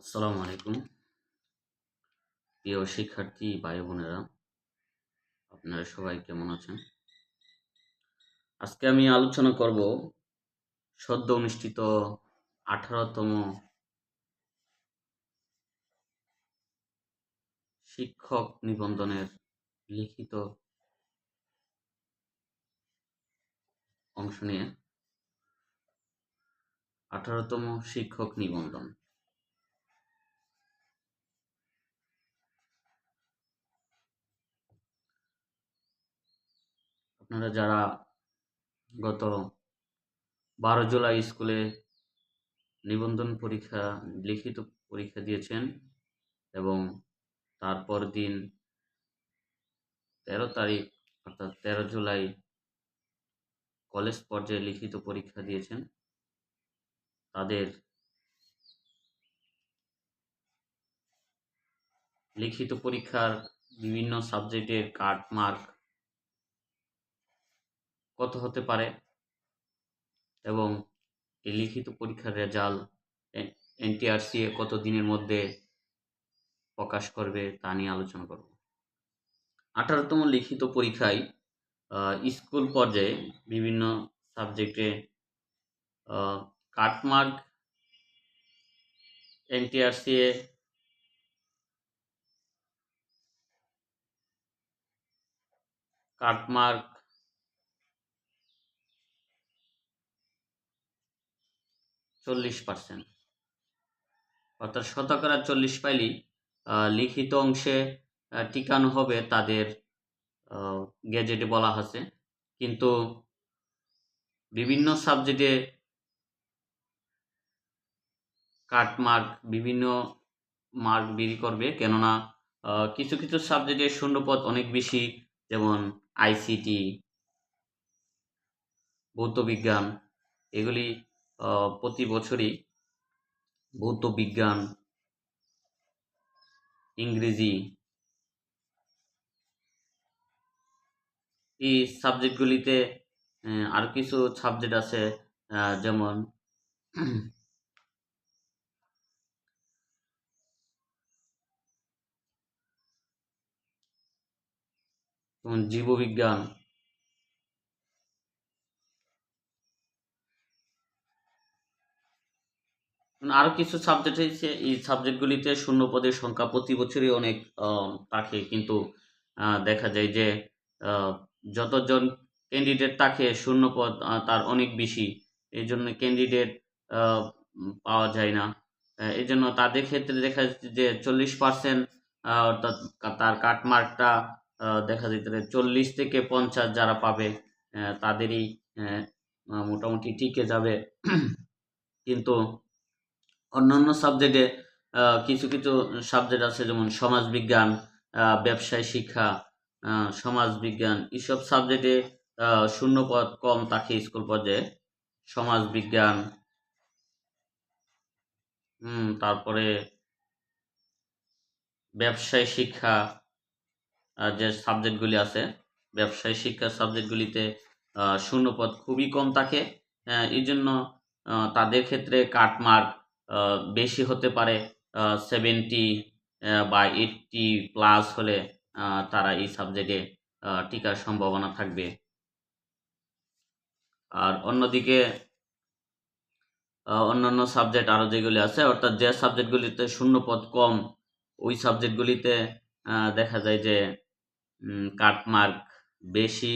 আসসালামু আলাইকুম প্রিয় শিক্ষার্থী ভাই বোনেরা, আপনারা সবাই কেমন আছেন? আজকে আমি আলোচনা করব সদ্য অনুষ্ঠিত 18তম শিক্ষক নিবন্ধনের লিখিত অংশ নিয়ে। 18তম শিক্ষক নিবন্ধন। আপনারা যারা গত 12 জুলাই স্কুলে নিবন্ধন পরীক্ষা লিখিত পরীক্ষা দিয়েছেন এবং তারপর দিন 13 তারিখ অর্থাৎ 13 জুলাই কলেজ পর্যায়ে লিখিত পরীক্ষা দিয়েছেন, তাদের লিখিত পরীক্ষার বিভিন্ন সাবজেক্টের কাট মার্ক কত হতে পারে এবং এই লিখিত পরীক্ষার রেজাল্ট এনটিআরসি কত দিনের মধ্যে প্রকাশ করবে তা নিয়ে আলোচনা করব। 18তম লিখিত পরীক্ষায় স্কুল পর্যায়ে বিভিন্ন সাবজেক্টে কাট মার্ক এনটিআরসি কাট মার্ক 40%, অর্থাৎ শতকরা 40 পাইলেই লিখিত অংশে টিকানো হবে তাদের গেজেটে বলা আছে। কিন্তু বিভিন্ন সাবজেক্টে কাট মার্ক বিভিন্ন মার্ক বেরি করবে, কেননা কিছু কিছু সাবজেক্টে শূন্যপদ অনেক বেশি, যেমন আইসিটি, ভৌত বিজ্ঞান, এগুলি প্রতি বছরই ভৌত বিজ্ঞান, ইংরেজি, এই সাবজেক্টগুলিতে আর কিছু সাবজেক্ট আছে, যেমন জীববিজ্ঞান, আরো কিছু সাবজেক্ট হয়েছে। এই সাবজেক্টগুলিতে শূন্যপদের সংখ্যা প্রতি বছরই অনেক থাকে, কিন্তু দেখা যায় যে আহ, যতজন ক্যান্ডিডেট থাকে শূন্যপদ তার অনেক বেশি, এই জন্য ক্যান্ডিডেট পাওয়া যায় না। এই জন্য তাদের ক্ষেত্রে দেখা যাচ্ছে যে 40%, অর্থাৎ তার কাটমার্কটা দেখা যেতে পারে 40 থেকে 50 যারা পাবে তাদেরই মোটামুটি টিকে যাবে। কিন্তু অন্যান্য সাবজেক্টে কিছু কিছু সাবজেক্ট আছে, যেমন সমাজবিজ্ঞান, ব্যবসায় শিক্ষা, সমাজবিজ্ঞান, এসব সাবজেক্টে শূন্যপদ কম থাকে স্কুল পর্যায়ে। সমাজবিজ্ঞান, তারপরে ব্যবসায় শিক্ষা, যে সাবজেক্টগুলি আছে, ব্যবসায় শিক্ষার সাবজেক্টগুলিতে শূন্যপদ খুবই কম থাকে। এই জন্য তাদের ক্ষেত্রে কাটমার্ক বেশি হতে পারে, 70 বা 80+ হলে তারা এই সাবজেক্টে টিকার সম্ভাবনা থাকবে। আর অন্যদিকে অন্যান্য সাবজেক্ট আরও যেগুলি আছে, অর্থাৎ যে সাবজেক্টগুলিতে শূন্যপদ কম, ওই সাবজেক্টগুলিতে দেখা যায় যে কাটমার্ক বেশি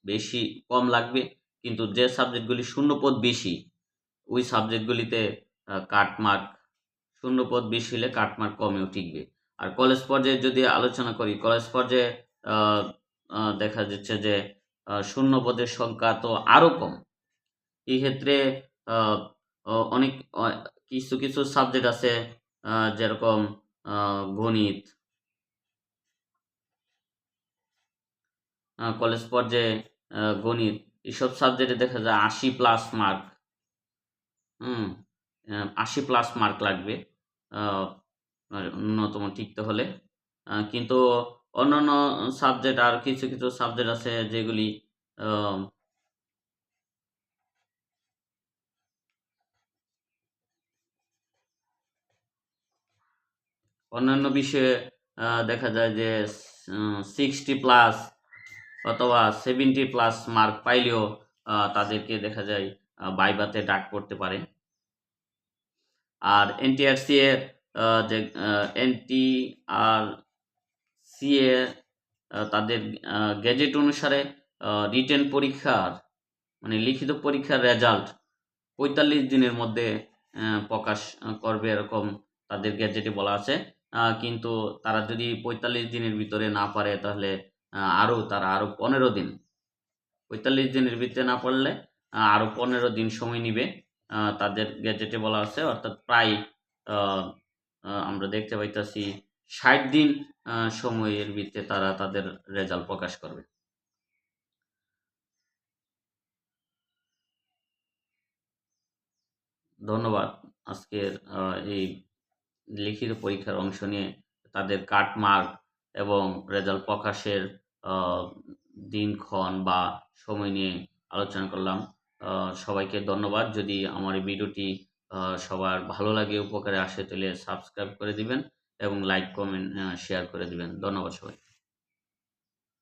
বেশি কম লাগবে, কিন্তু যে সাবজেক্টগুলি শূন্যপদ বেশি ওই সাবজেক্টগুলিতে কাটমার্ক শূন্যপদ বেশি হলে কাটমার্ক কমেও টিকবে। আর কলেজ পর্যায়ে যদি আলোচনা করি, কলেজ পর্যায়ে দেখা যাচ্ছে যে শূন্যপদের সংখ্যা তো আরও কম। এই ক্ষেত্রে অনেক কিছু কিছু সাবজেক্ট আছে, যেরকম গণিত, কলেজ পর্যায়ে গণিত, এসব সাবজেক্টে দেখা যায় 80+ মার্ক, 80+ মার্ক লাগবে ন্যূনতম টিকতে হলে। কিন্তু অন্যান্য সাবজেক্ট আর কিছু কিছু সাবজেক্ট আছে যেগুলি অন্যান্য বিষয়ে দেখা যায় যে 60+ অথবা 70+ মার্ক পাইলেও তাদেরকে দেখা যায় ভাইভাতে ডাক পড়তে পারে। আর এনটিআরসি এর যে এনটিআরসি এ তাদের গ্যাজেট অনুসারে রিটেন পরীক্ষার মানে লিখিত পরীক্ষার রেজাল্ট ৪৫ দিনের মধ্যে প্রকাশ করবে, এরকম তাদের গ্যাজেটে বলা আছে। কিন্তু তারা যদি ৪৫ দিনের ভিতরে না পারে তাহলে তারা আরও ১৫ দিন, ৪৫ দিনের ভিতরে না পারলে আরও ১৫ দিন সময় নিবে, তাদের গ্যাজেটে বলা আছে। অর্থাৎ প্রায় আমরা দেখতে পাইতাছি ৬০ দিন সময়ের ভিতরে তারা তাদের রেজাল্ট প্রকাশ করবে। ধন্যবাদ। আজকের এই লিখিত পরীক্ষার অংশ নিয়ে তাদের কাট মার্ক এবং রেজাল্ট প্রকাশের আ দিনক্ষণ বা সময় নিয়ে আলোচনা করলাম। সবাইকে ধন্যবাদ। যদি আমার এই ভিডিওটি সবার ভালো লাগে, উপকারে আসে তাহলে সাবস্ক্রাইব করে দিবেন এবং লাইক, কমেন্ট, শেয়ার করে দিবেন। ধন্যবাদ সবাইকে।